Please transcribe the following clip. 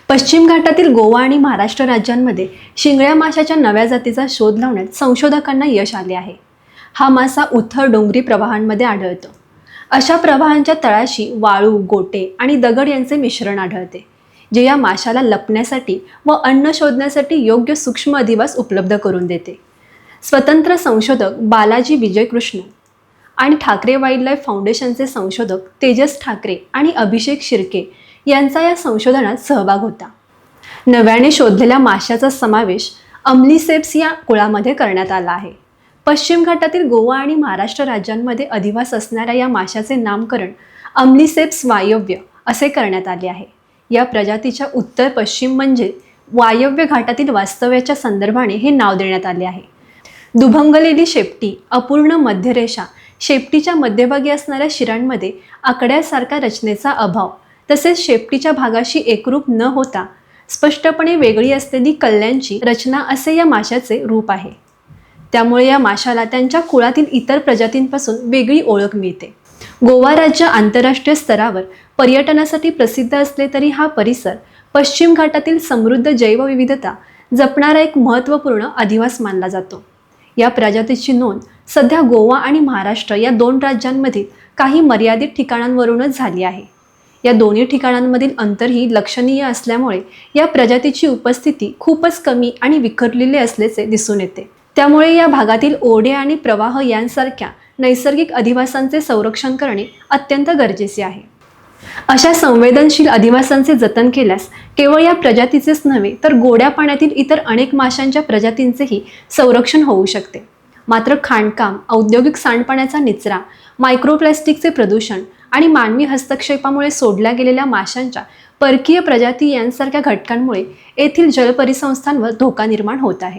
पश्चिम घाटातील गोवा आणि महाराष्ट्र राज्यांमध्ये शिंगळ्या माशाच्या नव्या जातीचा शोध लावण्यात संशोधकांना यश आले आहे. हा मासा उथळ डोंगरी प्रवाहांमध्ये आढळतो. अशा प्रवाहांच्या तळाशी वाळू, गोटे आणि दगड यांचे मिश्रण आढळते, जे या माशाला लपण्यासाठी व अन्न शोधण्यासाठी योग्य सूक्ष्म अधिवास उपलब्ध करून देते. स्वतंत्र संशोधक बालाजी विजयकृष्णन आणि ठाकरे वाईल्डलाईफ फाउंडेशनचे संशोधक तेजस ठाकरे आणि अभिषेक शिर्के यांचा या संशोधनात सहभाग होता. नव्याने शोधलेल्या माशाचा समावेश अम्लिसेप्स या कुळामध्ये करण्यात आला आहे. पश्चिम घाटातील गोवा आणि महाराष्ट्र राज्यांमध्ये अधिवास असणाऱ्या या माशाचे नामकरण अम्लिसेप्स वायव्य असे करण्यात आले आहे. या प्रजातीच्या उत्तर पश्चिम म्हणजे वायव्य घाटातील वास्तव्याच्या संदर्भाने हे नाव देण्यात आले आहे. दुभंगलेली शेपटी, अपूर्ण मध्यरेषा, शेपटीच्या मध्यभागी असणाऱ्या शिरांमध्ये आकड्यासारख्या रचनेचा अभाव, तसेच शेपटीच्या भागाशी एकरूप न होता स्पष्टपणे वेगळी असलेली कल्ल्यांची रचना असे या माशाचे रूप आहे. त्यामुळे या माशाला त्यांच्या कुळातील इतर प्रजातींपासून वेगळी ओळख मिळते. गोवा राज्य आंतरराष्ट्रीय स्तरावर पर्यटनासाठी प्रसिद्ध असले तरी हा परिसर पश्चिम घाटातील समृद्ध जैवविविधता जपणारा एक महत्त्वपूर्ण अधिवास मानला जातो. या प्रजातीची नोंद सध्या गोवा आणि महाराष्ट्र या दोन राज्यांमधील काही मर्यादित ठिकाणांवरूनच झाली आहे. या दोन्ही ठिकाणांमधील अंतरही लक्षणीय असल्यामुळे या प्रजातीची उपस्थिती खूपच कमी आणि विखुरलेली असल्याचे दिसून येते. त्यामुळे या भागातील ओढे आणि प्रवाह यांसारख्या नैसर्गिक अधिवासांचे संरक्षण करणे अत्यंत गरजेचे आहे. अशा संवेदनशील अधिवासांचे जतन केल्यास केवळ या प्रजातीचेच नव्हे तर गोड्या पाण्यातील इतर अनेक माशांच्या प्रजातींचेही संरक्षण होऊ शकते. मात्र खाणकाम, औद्योगिक सांडपाण्याचा निचरा, मायक्रोप्लास्टिकचे प्रदूषण आणि मानवी हस्तक्षेपामुळे सोडल्या गेलेल्या माशांच्या परकीय प्रजाती यांसारख्या घटकांमुळे येथील जलपरिसंस्थांवर धोका निर्माण होत आहे.